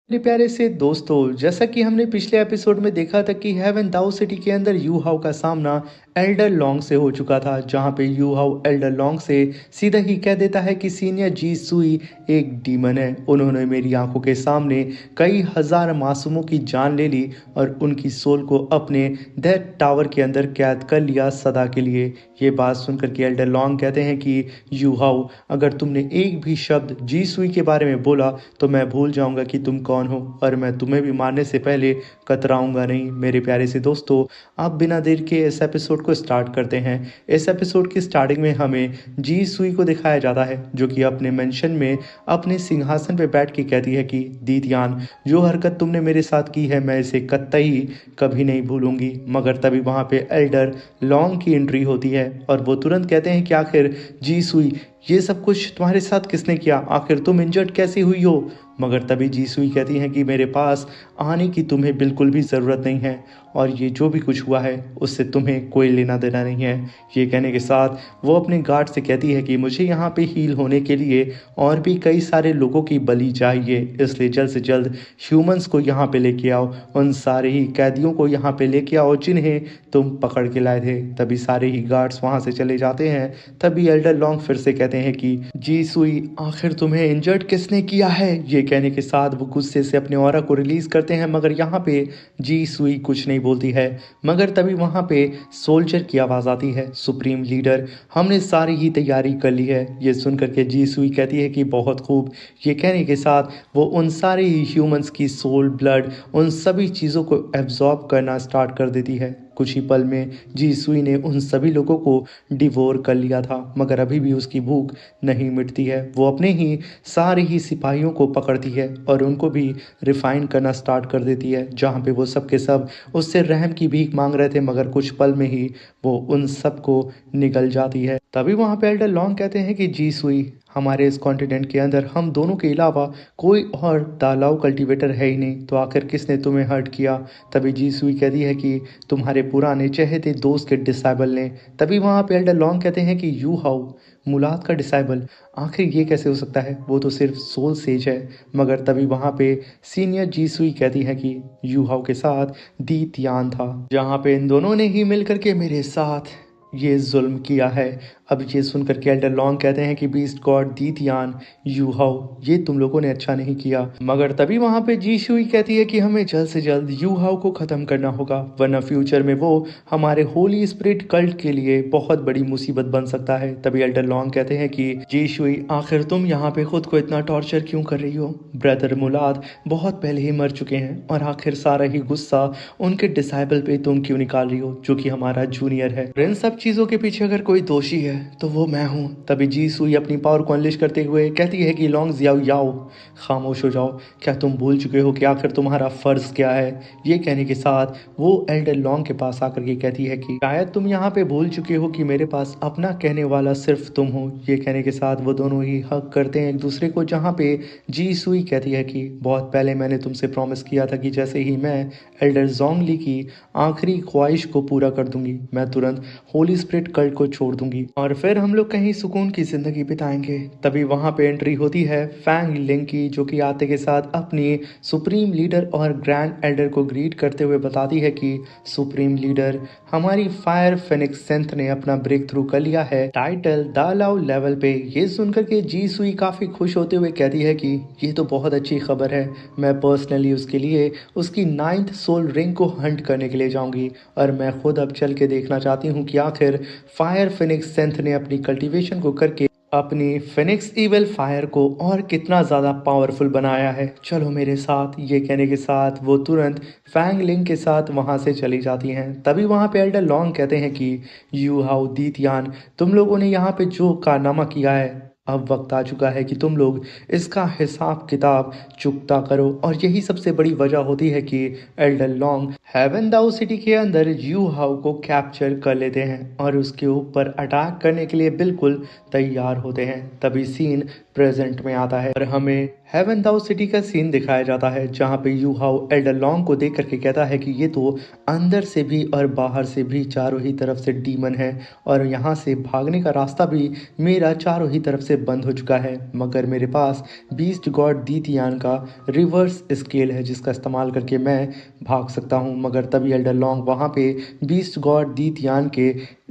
मेरे प्यारे से दोस्तों, जैसा कि हमने पिछले एपिसोड में देखा था कि हेवन दाओ सिटी के अंदर यू हाउ का सामना एल्डर लॉन्ग से हो चुका था, जहां पे यू हाउ एल्डर लॉन्ग से सीधा ही कह देता है कि सीनियर जी सुई एक डीमन है। उन्होंने मेरी आंखों के सामने कई हजार मासूमों की जान ले ली और उनकी सोल को अपने डेथ टावर के अंदर कैद कर लिया सदा के लिए। ये बात सुनकर के एल्डर लॉन्ग कहते हैं कि यू हाउ, अगर तुमने एक भी शब्द जी सुई के बारे में बोला तो मैं भूल जाऊंगा कि तुम कौन हो और मैं तुम्हें भी मारने से पहले कतराऊंगा नहीं। मेरे प्यारे से दोस्तों, आप बिना देर के इस एपिसोड को स्टार्ट करते हैं। इस एपिसोड की स्टार्टिंग में हमें जी सुई को दिखाया जाता है, जो कि अपने मेंशन में अपने सिंहासन पर बैठ के कहती है कि दीतियान, जो हरकत तुमने मेरे साथ की है मैं इसे कतई कभी नहीं भूलूंगी। मगर तभी वहां पे एल्डर लॉन्ग की एंट्री होती है और वो तुरंत कहते हैं कि आखिर जी सुई, ये सब कुछ तुम्हारे साथ किसने किया? आखिर तुम इंजर्ड कैसी हुई हो? मगर तभी जी सुई कहती हैं कि मेरे पास आने की तुम्हें बिल्कुल भी ज़रूरत नहीं है और ये जो भी कुछ हुआ है उससे तुम्हें कोई लेना देना नहीं है। ये कहने के साथ वो अपने गार्ड से कहती है कि मुझे यहाँ पे हील होने के लिए और भी कई सारे लोगों की बलि चाहिए, इसलिए जल्द से जल्द ह्यूमंस को यहाँ पे लेके आओ, उन सारे ही कैदियों को यहाँ पे लेके आओ जिन्हें तुम पकड़ के लाए थे। तभी सारे ही गार्ड्स वहाँ से चले जाते हैं। तभी एल्डर लॉन्ग फिर से कहते हैं कि जी सुई, आखिर तुम्हें इंजर्ड किसने किया है? ये कहने के साथ वो गुस्से से अपने ऑरा को रिलीज करते हैं, मगर यहाँ पे जी सुई कुछ नहीं बोलती है। मगर तभी वहाँ पे सोल्जर की आवाज़ आती है, सुप्रीम लीडर, हमने सारी ही तैयारी कर ली है। ये सुनकर के जी सुई कहती है कि बहुत खूब। ये कहने के साथ वो उन सारे ही ह्यूमंस की सोल, ब्लड, उन सभी चीज़ों को एब्जॉर्ब करना स्टार्ट कर देती है। कुछ ही पल में जी सुई ने उन सभी लोगों को डिवोर कर लिया था, मगर अभी भी उसकी भूख नहीं मिटती है। वो अपने ही सारे ही सिपाहियों को पकड़ती है और उनको भी रिफाइन करना स्टार्ट कर देती है, जहाँ पे वो सब के सब उससे रहम की भीख मांग रहे थे, मगर कुछ पल में ही वो उन सब को निगल जाती है। तभी वहाँ पे एल्डर लॉन्ग कहते हैं कि जी सुई, हमारे इस कॉन्टिनेंट के अंदर हम दोनों के अलावा कोई और दालाव कल्टीवेटर है ही नहीं, तो आखिर किसने तुम्हें हर्ट किया? तभी जी सुई कहती है कि तुम्हारे पुराने चहेते दोस्त के डिसाइबल ने। तभी वहाँ पे एल्डर लॉन्ग कहते हैं कि यू हाउ, मुलाद का डिसाइबल, आखिर ये कैसे हो सकता है? वो तो सिर्फ सोल सेज है। मगर तभी वहाँ पे सीनियर जी सुई कहती है कि यू हाउ के साथ दी तियान था, जहाँ पे इन दोनों ने ही मिलकर के मेरे साथ ये जुल्म किया है। अब ये सुनकर के एल्डर लॉन्ग कहते हैं कि बीस्ट गॉड दीतियान, यू हाउ, ये तुम लोगों ने अच्छा नहीं किया। मगर तभी वहां पे जी शुई कहती है कि हमें जल्द से जल्द यू हाउ को खत्म करना होगा, वरना फ्यूचर में वो हमारे होली स्पिरिट कल्ट के लिए बहुत बड़ी मुसीबत बन सकता है। तभी एल्डर लॉन्ग कहते हैं कि जी शुई, आखिर तुम यहाँ पे खुद को इतना टॉर्चर क्यों कर रही हो? ब्रदर मुलाद बहुत पहले ही मर चुके हैं और आखिर सारा ही गुस्सा उनके डिसाइबल पे तुम क्यों निकाल रही हो, जो कि हमारा जूनियर है? इन सब चीजों के पीछे अगर कोई दोषी है तो वो मैं हूँ। तभी जी सुई अपनी पावर को अनलिश करते हुए कहती है कि लॉन्ग जियाओ याओ, खामोश हो जाओ। क्या तुम भूल चुके हो कि आखिर तुम्हारा फर्ज क्या है? ये कहने के साथ वो एल्डर लॉन्ग के पास आकर के कहती है कि शायद तुम यहाँ पे भूल चुके हो कि मेरे पास अपना कहने वाला सिर्फ तुम हो। ये कहने के साथ वो दोनों ही हक करते हैं एक दूसरे को, जहाँ पे जी सुई कहती है कि बहुत पहले मैंने तुमसे प्रॉमिस किया था कि जैसे ही मैं एल्डर जोंगली की आखिरी ख्वाहिश को पूरा कर दूंगी, मैं तुरंत होली स्पिरिट कल्ट को छोड़ दूंगी और फिर हम लोग कहीं सुकून की जिंदगी बिताएंगे। तभी वहां पे एंट्री होती है फैंग लिंग की, जो कि आते के साथ अपनी सुप्रीम लीडर और ग्रैंड एल्डर को ग्रीट करते हुए बताती है कि सुप्रीम लीडर, हमारी फायर फेनिक्स सेंथ ने अपना ब्रेक थ्रू कर लिया है टाइटल दालाओ लेवल पे। ये सुनकर के जी सुई काफी खुश होते हुए कहती है कि ये तो बहुत अच्छी खबर है, मैं पर्सनली उसके लिए उसकी 9th सोल रिंग को हंट करने के लिए जाऊंगी और मैं खुद अब चल के देखना चाहती हूँ कि आखिर फायर फिनिक्स सेंथ ने अपनी कल्टीवेशन को करके अपनी फिनिक्स ईवल फायर को और कितना ज़्यादा पावरफुल बनाया है। चलो मेरे साथ। ये कहने के साथ वो तुरंत फैंग लिंग के साथ वहाँ से चली जाती हैं। तभी वहाँ पे एल्डर लॉन्ग कहते हैं कि यू हाउ दीतियान, तुम लोगों ने यहाँ पे जो कारनामा किया है, अब वक्त आ चुका है कि तुम लोग इसका हिसाब किताब चुकता करो। और यही सबसे बड़ी वजह होती है कि एल्डर लॉन्ग हेवन दाउ सिटी के अंदर यू हाउ को कैप्चर कर लेते हैं और उसके ऊपर अटैक करने के लिए बिल्कुल तैयार होते हैं। तभी सीन प्रेजेंट में आता है और हमें हेवन दाउ सिटी का सीन दिखाया जाता है, जहाँ पे यू हाउ एल्डर लॉन्ग को देख करके कहता है कि ये तो अंदर से भी और बाहर से भी चारों ही तरफ से डीमन है और यहाँ से भागने का रास्ता भी मेरा चारों ही तरफ से बंद हो चुका है, मगर मेरे पास बीस्ट गॉड दीतियान का रिवर्स स्केल है जिसका इस्तेमाल करके मैं भाग सकता हूँ। मगर तभी एल्डर लॉन्ग वहाँ पे बीस्ट गॉड दीतियान के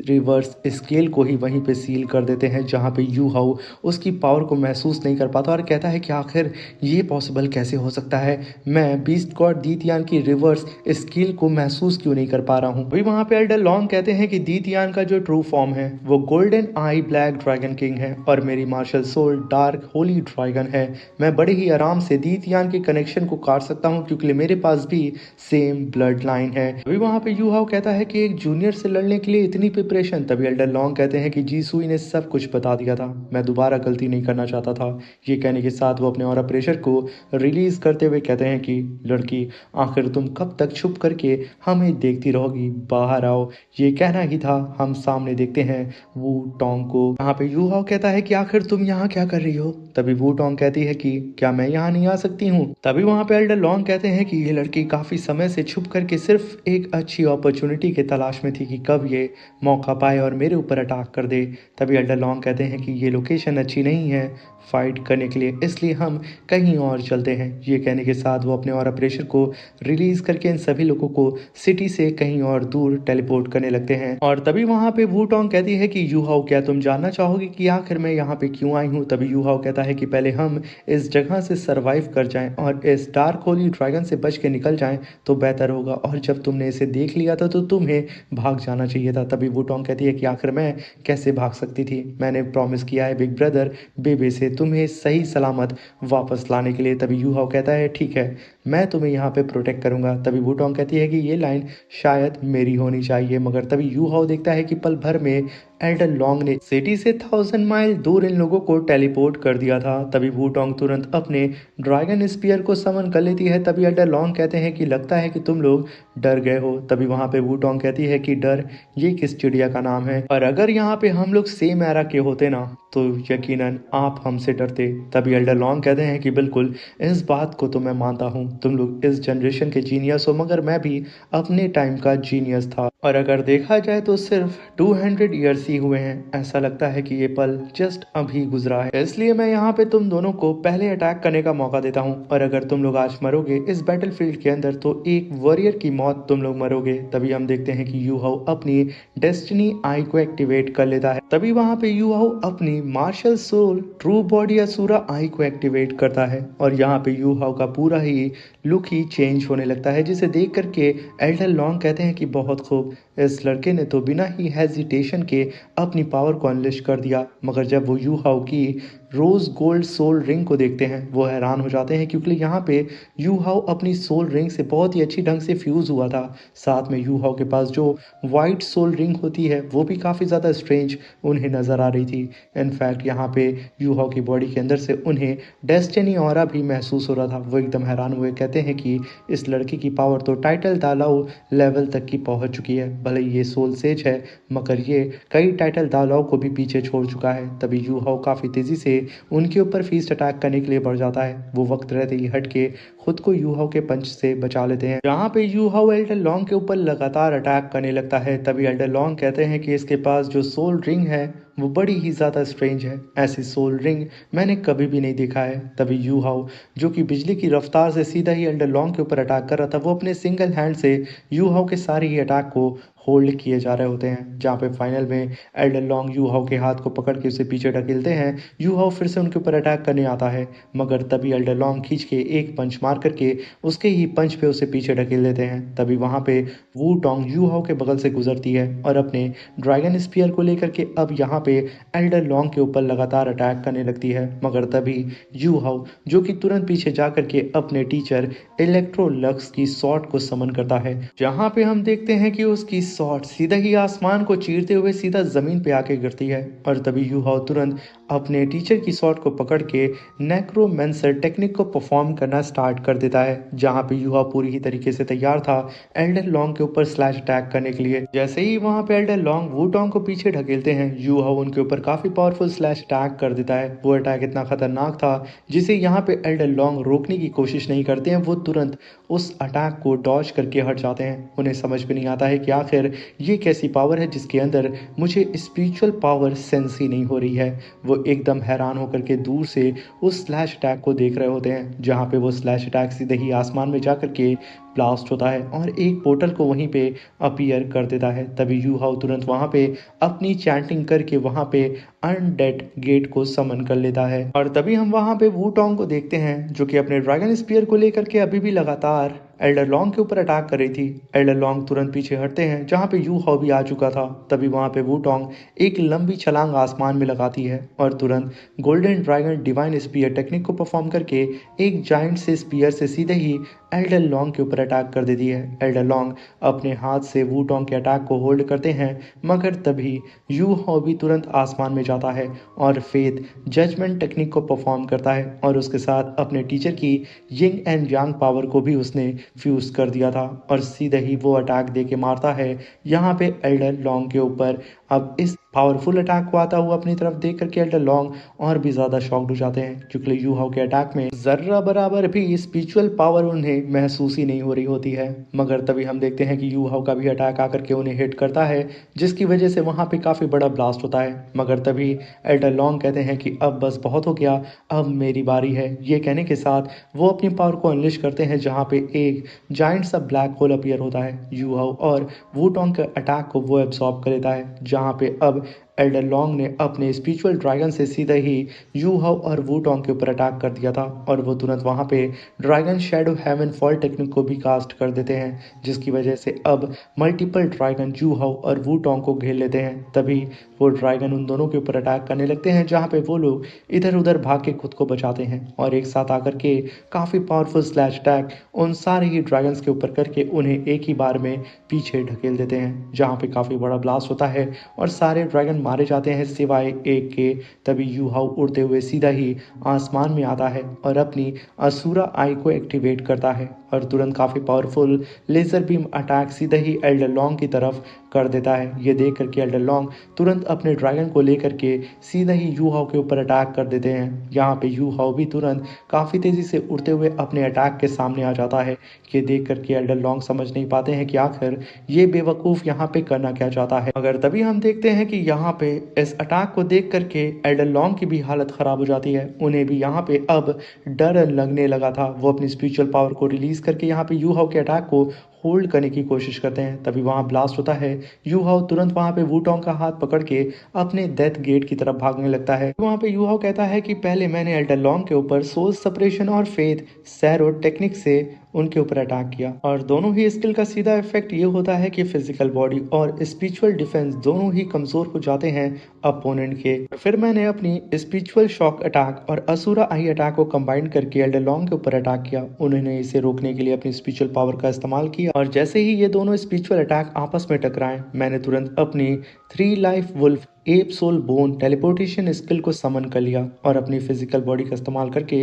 रिवर्स स्केल को ही वहीं पे सील कर देते हैं, जहाँ पे यू हाउ उसकी पावर को महसूस नहीं कर पाता और कहता है कि आखिर ये पॉसिबल कैसे हो सकता है, मैं बीस्ट गॉड दीतियान की रिवर्स स्केल को महसूस क्यों नहीं कर पा रहा हूँ। वही वहाँ पे एल्डर लॉन्ग कहते हैं कि दीतियान का जो ट्रू फॉर्म है वो golden eye black dragon king है और मेरी martial soul dark holy dragon है। मैं बड़े ही आराम से दीतियान के कनेक्शन को काट सकता हूँ क्योंकि मेरे पास भी सेम ब्लड लाइन है। अभी वहाँ पे यू हाउ कहता है कि एक जूनियर से लड़ने के लिए इतनी प्रिपरेशन। तभी एल्डर लॉन्ग कहते हैं कि जीसुई ने सब कुछ बता दिया था, मैं दोबारा गलती नहीं करना चाहता था। ये कहने के साथ वो अपने और प्रेशर को रिलीज करते हुए कहते हैं कि लड़की आखिर तुम कब तक छुप करके हमें देखती रहोगी, बाहर आओ। ये कहना ही था, हम सामने देखते हैं वू टोंग को। यहाँ पे यू हाउ कहता है कि आखिर तुम यहाँ क्या कर रही हो। तभी वू टोंग कहती है कि क्या मैं यहाँ नहीं आ सकती हूँ। तभी वहाँ पे एल्डर लॉन्ग कहते हैं कि ये लड़की काफी समय से छुप करके सिर्फ एक अच्छी अपॉर्चुनिटी के तलाश में थी कि कब ये मौका पाए और मेरे ऊपर अटैक कर दे। तभी एल्डर लॉन्ग कहते हैं कि ये लोकेशन अच्छी नहीं है फाइट करने के लिए, इसलिए हम कहीं और चलते हैं। ये कहने के साथ वो अपने और प्रेशर को रिलीज करके इन सभी लोगों को सिटी से कहीं और दूर टेलीपोर्ट करने लगते हैं। और तभी वहाँ पे वू टोंग कहती है कि यू हाउ क्या तुम जानना चाहोगे कि आखिर मैं यहाँ पे क्यों आई हूँ। तभी यू हाउ कहता है कि पहले हम इस जगह से सरवाइव कर जाएं और इस डार्क होली ड्रैगन से बच के निकल जाएं तो बेहतर होगा, और जब तुमने इसे देख लिया था तो तुम्हें भाग जाना चाहिए था। तभी वू टोंग कहती है कि आखिर मैं कैसे भाग सकती थी, मैंने प्रॉमिस किया है बिग ब्रदर बेबे से तुम्हें सही सलामत वापस लाने के लिए। तभी यू हाउ कहता है ठीक है, मैं तुम्हें यहाँ पे प्रोटेक्ट करूंगा। तभी वू टोंग कहती है कि ये लाइन शायद मेरी होनी चाहिए, मगर तभी यू हाउ देखता है कि पल भर में एल्डर लॉन्ग ने सिटी से 1000 माइल दूर इन लोगों को टेलीपोर्ट कर दिया था। तभी वू टोंग तुरंत अपने ड्रैगन स्पीयर को समन कर लेती है। तभी एल्डर लॉन्ग कहते हैं कि लगता है कि तुम लोग डर गए हो। तभी वहाँ पे वू टोंग कहती है कि डर ये किस चिड़िया का नाम है, और अगर यहाँ पे हम लोग सेम एरा के होते ना तो यकीनन आप हमसे डरते। तभी एल्डर लॉन्ग कहते हैं कि बिल्कुल इस बात को तो मैं मानता हूँ, तुम लोग इस जनरेशन के जीनियस हो, मगर मैं भी अपने टाइम का जीनियस था, और अगर देखा जाए तो सिर्फ 200 ईयर्स ही हुए हैं। ऐसा लगता है कि ये पल जस्ट अभी गुजरा है, इसलिए मैं यहाँ पे तुम दोनों को पहले अटैक करने का मौका देता हूँ, और अगर तुम लोग आज मरोगे इस बैटलफील्ड के अंदर तो एक वॉरियर की मौत तुम लोग मरोगे। तभी हम देखते हैं कि यू हाउ अपनी डेस्टिनी आई को एक्टिवेट कर लेता है। तभी वहां पे यू हाउ अपनी martial soul true body asura eye को एक्टिवेट करता है, और यहाँ पे यू हाउ का पूरा ही लुक ही चेंज होने लगता है, जिसे देख करके एल्डर लॉन्ग कहते हैं कि बहुत खूब, इस लड़के ने तो बिना ही हेजिटेशन के अपनी पावर को अनलिश कर दिया। मगर जब वो यू हाउ की रोज गोल्ड सोल रिंग को देखते हैं वो हैरान हो जाते हैं, क्योंकि यहाँ पे यू हाउ अपनी सोल रिंग से बहुत ही अच्छी ढंग से फ्यूज हुआ था। साथ में यू हाउ के पास जो वाइट सोल रिंग होती है वो भी काफ़ी ज़्यादा स्ट्रेंज उन्हें नज़र आ रही थी। इनफैक्ट यहाँ पे यू हाउ की बॉडी के अंदर से उन्हें डेस्टिनी ऑरा भी महसूस हो रहा था। वो एकदम हैरान हुए, कहते हैं कि इस लड़की की पावर तो टाइटल दालाओ लेवल तक की पहुंच चुकी है, भले ये सोल सेज है मगर ये कई टाइटल दालाओ को भी पीछे छोड़ चुका है। तभी यू हाउ काफ़ी तेज़ी से उनके ऊपर फीस्ट अटैक करने के लिए बढ़ जाता है। वो वक्त रहते ही हट के खुद को यू हाउ के पंच से बचा लेते हैं। जहाँ पे यू हाउ एल्डर लॉन्ग के ऊपर लगातार अटैक करने लगता है। तभी एल्डर लॉन्ग कहते हैं कि इसके पास जो सोल रिंग है वो बड़ी ही ज़्यादा स्ट्रेंज है, ऐसी सोल रिंग मैंने कभी भी नहीं देखा है। तभी यू हाउ जो कि बिजली की रफ्तार से सीधा ही एल्डर लॉन्ग के ऊपर अटैक कर रहा था, वो अपने सिंगल हैंड से यू हाउ के सारे ही अटैक को होल्ड किए जा रहे होते हैं। जहाँ पे फाइनल में एल्डर लॉन्ग यू हाउ के हाथ को पकड़ के उसे पीछे ढकेलते हैं। यू हाउ फिर से उनके ऊपर अटैक करने आता है, मगर तभी एल्डर लॉन्ग खींच के एक पंच मार करके उसके ही पंच पे उसे पीछे ढकेल देते हैं। तभी वहाँ पे वू टोंग यू हाउ के बगल से गुजरती है और अपने ड्रैगन स्पीयर को लेकर के अब यहाँ पे एल्डर लॉन्ग के ऊपर लगातार अटैक करने लगती है। मगर तभी यू हाउ जो कि तुरंत पीछे जा करके अपने टीचर इलेक्ट्रोलक्स की शॉट को समन करता है, जहाँ पे हम देखते हैं कि उसकी शॉट सीधा ही आसमान को चीरते हुए सीधा जमीन पे आके गिरती है। और तभी यू हाउ तुरंत अपने टीचर की शॉट को पकड़ के नेक्रोमेंसर टेक्निक को परफॉर्म करना स्टार्ट कर देता है, जहाँ पे यू हाउ पूरी ही तरीके से तैयार था एल्डर लॉन्ग के ऊपर स्लैश अटैक करने के लिए। जैसे ही वहाँ पे एल्डर लॉन्ग वू टोंग को पीछे ढकेलते हैं, यू हाउ हाउ उनके ऊपर काफ़ी पावरफुल स्लैश अटैक कर देता है। वो अटैक इतना खतरनाक था जिसे यहाँ पे एल्डर लॉन्ग रोकने की कोशिश नहीं करते हैं, वो तुरंत उस अटैक को डॉज करके हट जाते हैं। उन्हें समझ में नहीं आता है कि आखिर ये कैसी पावर है जिसके अंदर मुझे स्पिरिचुअल पावर सेंस ही नहीं हो रही है। वो एकदम हैरान होकर के दूर से उस स्लैश अटैक को देख रहे होते हैं, जहाँ पे वो स्लैश अटैक सीधे ही आसमान में जा करके ब्लास्ट होता है और एक पोर्टल को वहीं पे अपीयर कर देता है। तभी यू हाउ तुरंत वहाँ पे अपनी चैंटिंग करके वहाँ पे अनडेड गेट को समन कर लेता है। और तभी हम वहाँ पे वूटोंग को देखते हैं जो कि अपने ड्रैगन स्पीयर को लेकर के अभी भी लगातार एल्डर लॉन्ग के ऊपर अटैक कर रही थी। एल्डर लॉन्ग तुरंत पीछे हटते हैं जहाँ पे यू हाउ भी आ चुका था। तभी वहाँ पे वूटोंग एक लंबी छलांग आसमान में लगाती है और तुरंत golden dragon divine spear technique को परफॉर्म करके एक जाइंट से स्पीयर से सीधे ही एल्डर लॉन्ग के ऊपर अटैक कर देती है। एल्डर लॉन्ग अपने हाथ से वूटोंग के अटैक को होल्ड करते हैं, मगर तभी यू हाउ भी तुरंत आसमान में जाता है और फेथ जजमेंट टेक्निक को परफॉर्म करता है और उसके साथ अपने टीचर की यिंग एंड यांग पावर को भी उसने फ्यूज कर दिया था और सीधे ही वो अटैक दे के मारता है यहाँ पे एल्डर लॉन्ग के ऊपर। अब इस पावरफुल अटैक को आता हुआ अपनी तरफ देख करके एल्डर लॉन्ग और भी ज्यादा शॉक्ड हो जाते हैं, क्योंकि यू हाउ के अटैक में जर्रा बराबर भी स्पिरिचुअल पावर उन्हें महसूस ही नहीं हो रही होती है। मगर तभी हम देखते हैं कि यू हाउ का भी अटैक आकर के उन्हें हिट करता है, जिसकी वजह से वहां पे काफी बड़ा ब्लास्ट होता है। मगर तभी एल्डर लॉन्ग कहते हैं कि अब बस बहुत हो गया, अब मेरी बारी है। ये कहने के साथ वो अपनी पावर को अनलिश करते हैं, जहाँ पे एक जाइंट सा ब्लैक होल अपीयर होता है। यू हाउ और वूटोंग के अटैक को वो एब्सॉर्ब कर लेता है, जहाँ पे अब एल्डर लॉन्ग ने अपने स्पिरिचुअल ड्रैगन से सीधे ही यू हाउ और वूटोंग के ऊपर अटैक कर दिया था और वो तुरंत वहां पे dragon shadow heaven fall technique को भी कास्ट कर देते हैं, जिसकी वजह से अब मल्टीपल ड्रैगन यू हाउ और वूटोंग को घेर लेते हैं। तभी वो ड्रैगन उन दोनों के ऊपर अटैक करने लगते हैं, जहाँ पे वो लोग इधर उधर भाग के खुद को बचाते हैं और एक साथ आकर के काफ़ी पावरफुल स्लैश अटैक उन सारे ही ड्रैगन्स के ऊपर करके उन्हें एक ही बार में पीछे ढकेल देते हैं, जहाँ पे काफ़ी बड़ा ब्लास्ट होता है और सारे ड्रैगन मारे जाते हैं सिवाय एक के। तभी यू हाउ उड़ते हुए सीधा ही आसमान में आता है और अपनी असुरा आई को एक्टिवेट करता है और तुरंत काफ़ी पावरफुल लेजर बीम अटैक सीधे ही एल्डर लॉन्ग की तरफ कर देता है। ये देख करके एल्डर लॉन्ग तुरंत अपने ड्रैगन को लेकर के सीधा ही यू हाउ के ऊपर अटैक कर देते हैं। यहाँ पे यू हाउ भी तुरंत काफ़ी तेज़ी से उड़ते हुए अपने अटैक के सामने आ जाता है। ये देख करके एल्डर लॉन्ग समझ नहीं पाते हैं कि आखिर ये बेवकूफ़ यहाँ पे करना क्या चाहता है। मगर तभी हम देखते हैं कि यहाँ पे इस अटैक को देख करके एल्डर लॉन्ग की भी हालत ख़राब हो जाती है। उन्हें भी यहाँ पे अब डर लगने लगा था। वो अपनी स्पिरिचुअल पावर को रिलीज़ करके यहाँ पे यू हाउ के अटैक को होल्ड करने की कोशिश करते हैं। तभी वहाँ ब्लास्ट होता है। यू हाउ तुरंत वहाँ पे वूटोंग का हाथ पकड़ के अपने डेथ गेट की तरफ भागने लगता है। वहाँ पे यू हाउ कहता है कि पहले मैंने एल्डर लॉन्ग के ऊपर सोल सेपरेशन और फेथ सैरो टेक्निक से उनके ऊपर अटैक किया और दोनों ही स्किल का सीधा इफेक्ट ये होता है कि फिजिकल बॉडी और स्पिरिचुअल डिफेंस दोनों ही कमजोर हो जाते हैं अपोनेंट के। फिर मैंने अपनी स्पिरिचुअल शॉक अटैक और असुरा आई अटैक को कंबाइन करके एल्डर लॉन्ग के ऊपर अटैक किया। उन्होंने इसे रोकने के लिए अपनी स्पिरिचुअल पावर का इस्तेमाल किया और जैसे ही ये दोनों स्पिरिचुअल अटैक आपस में टकराए, मैंने तुरंत अपनी 3 life wolf ape soul bone teleportation skill को समन कर लिया और अपनी फिजिकल बॉडी का इस्तेमाल करके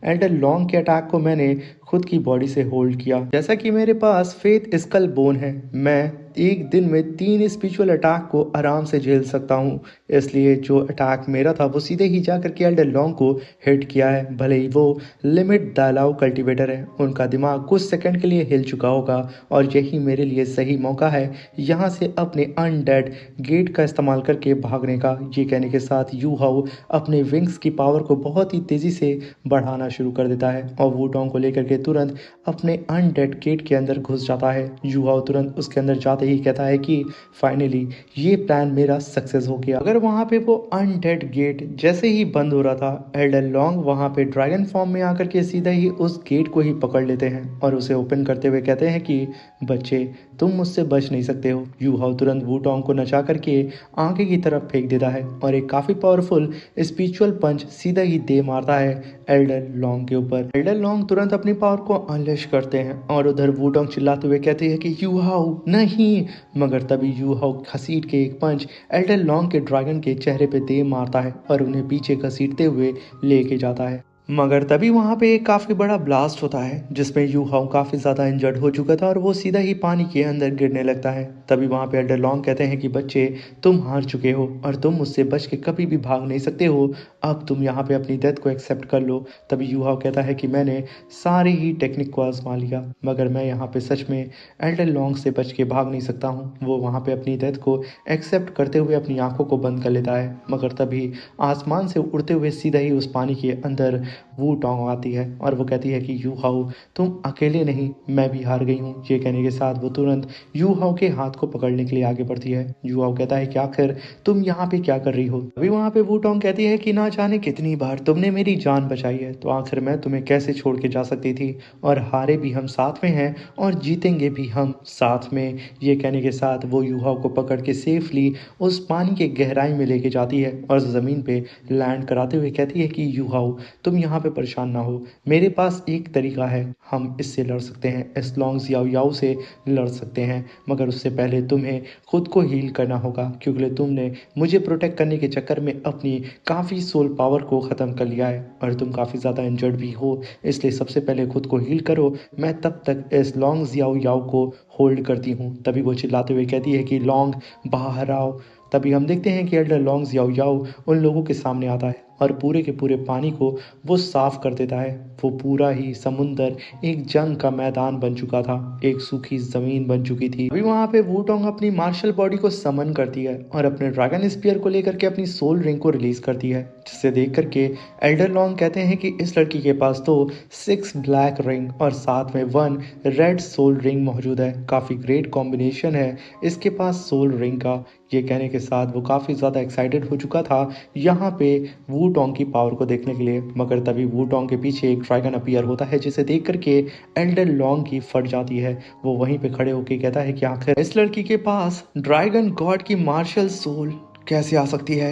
एल्डर लॉन्ग के अटैक को मैंने खुद की बॉडी से होल्ड किया। जैसा कि मेरे पास फेथ स्कल बोन है, मैं एक दिन में 3 स्पिरिचुअल अटैक को आराम से झेल सकता हूँ, इसलिए जो अटैक मेरा था वो सीधे ही जा करके एल्डर लॉन्ग को हिट किया है। भले ही वो लिमिट दालाव कल्टिवेटर है, उनका दिमाग कुछ सेकंड के लिए हिल चुका होगा और यही मेरे लिए सही मौका है यहाँ से अपने अनडेड गेट का इस्तेमाल करके भागने का। ये कहने के साथ यू हाउ अपने विंग्स की पावर को बहुत ही तेज़ी से बढ़ाना शुरू कर देता है और वूटोंग को लेकर के तुरंत अपने अनडेड गेट के अंदर घुस जाता है। यू हाउ तुरंत उसके अंदर जाते ही कहता है कि फाइनली ये प्लान मेरा सक्सेस हो गया। अगर वहां पे वो अनडेड गेट जैसे ही बंद हो रहा था, एल्डर लॉन्ग वहां पे ड्रैगन फॉर्म में आकर के सीधा ही उस गेट को ही पकड़ लेते हैं और उसे ओपन करते हुए कहते हैं कि बच्चे तुम मुझसे बच नहीं सकते हो। यू हाउ तुरंत वूटोंग को नचा करके आगे की तरफ फेंक देता है और एक काफी पावरफुल स्पिरिचुअल पंच सीधा ही दे मारता है एल्डर लॉन्ग के ऊपर। एल्डर लॉन्ग तुरंत अपनी पावर को अनलेश करते हैं और उधर वूटोंग चिल्लाते हुए कहते हैं कि यू हाउ नहीं, मगर तभी यू हाउ घसीट के एक पंच एल्डर लॉन्ग के ड्रैगन के चेहरे पे दे मारता है और उन्हें पीछे घसीटते हुए लेके जाता है। मगर तभी वहाँ पे एक काफ़ी बड़ा ब्लास्ट होता है जिसमें यू हाउ काफ़ी ज़्यादा इंजर्ड हो चुका था और वो सीधा ही पानी के अंदर गिरने लगता है। तभी वहाँ पे एल्डर लॉन्ग कहते हैं कि बच्चे, तुम हार चुके हो और तुम मुझसे बच के कभी भी भाग नहीं सकते हो। अब तुम यहाँ पे अपनी डेथ को एक्सेप्ट कर लो। तभी यू हाउ कहता है कि मैंने सारी ही टेक्निक को आजमा लिया मगर मैं यहाँ पे सच में एल्डर लॉन्ग से बच के भाग नहीं सकता हूँ। वो वहाँ पे अपनी डेथ को एक्सेप्ट करते हुए अपनी आंखों को बंद कर लेता है मगर तभी आसमान से उड़ते हुए सीधा ही उस पानी के अंदर वू टोंग आती है और वो कहती है कि यू हाउ, तुम अकेले नहीं, मैं भी हार गई हूँ। ये कहने के साथ वो तुरंत यू हाउ के हाथ को पकड़ने के लिए आगे बढ़ती है। यू हाउ कहता है कि आखिर तुम यहाँ पे क्या कर रही हो। अभी वहाँ पे वू टोंग कहती है कि ना जाने कितनी बार तुमने मेरी जान बचाई है तो आखिर मैं तुम्हें कैसे छोड़ के जा सकती थी, और हारे भी हम साथ में हैं और जीतेंगे भी हम साथ में। ये कहने के साथ वो यू हाउ को पकड़ के सेफली उस पानी के गहराई में लेके जाती है और ज़मीन पे लैंड कराते हुए कहती है कि यू हाउ, तुम यहाँ पे परेशान ना हो, मेरे पास एक तरीका है, हम इससे लड़ सकते हैं, इस लॉन्ग याओ याओ से लड़ सकते हैं। मगर उससे पहले तुम्हें खुद को हील करना होगा क्योंकि तुमने मुझे प्रोटेक्ट करने के चक्कर में अपनी काफ़ी सोल पावर को ख़त्म कर लिया है और तुम काफ़ी ज़्यादा इंजर्ड भी हो, इसलिए सबसे पहले खुद को हील करो, मैं तब तक इस लॉन्ग याओ याओ को होल्ड करती हूँ। तभी वो चिल्लाते हुए कहती है कि लॉन्ग बाहर आओ। तभी हम देखते हैं कि एल्डर लॉन्ग याओ याओ उन लोगों के सामने आता है और पूरे के पूरे पानी को वो साफ कर देता है। वो पूरा ही समुंदर एक जंग का मैदान बन चुका था, एक सूखी जमीन बन चुकी थी। अभी वहाँ पे वूटोंग अपनी मार्शल बॉडी को समन करती है और अपने ड्रैगन स्पीयर को लेकर के अपनी सोल रिंग को रिलीज करती है, जिसे देख करके एल्डर लॉन्ग कहते हैं कि इस लड़की के पास तो 6 ब्लैक रिंग और साथ में 1 रेड सोल रिंग मौजूद है। काफ़ी ग्रेट कॉम्बिनेशन है इसके पास सोल रिंग का। ये कहने के साथ वो काफ़ी ज़्यादा एक्साइटेड हो चुका था यहाँ पे वू टोंग की पावर को देखने के लिए। मगर तभी वू टोंग के पीछे एक ड्रैगन अपीयर होता है जिसे देख करके एल्डर लॉन्ग की फट जाती है। वो वहीं पे खड़े होकर कहता है कि आखिर इस लड़की के पास ड्रैगन गॉड की मार्शल सोल कैसे आ सकती है,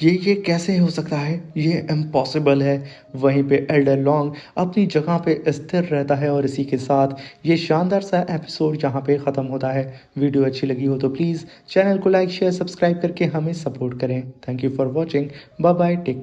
ये कैसे हो सकता है, ये इम्पॉसिबल है। वहीं पे एल्डर लॉन्ग अपनी जगह पे स्थिर रहता है और इसी के साथ ये शानदार सा एपिसोड यहाँ पे ख़त्म होता है। वीडियो अच्छी लगी हो तो प्लीज़ चैनल को लाइक शेयर सब्सक्राइब करके हमें सपोर्ट करें। Thank you for watching. Bye bye, take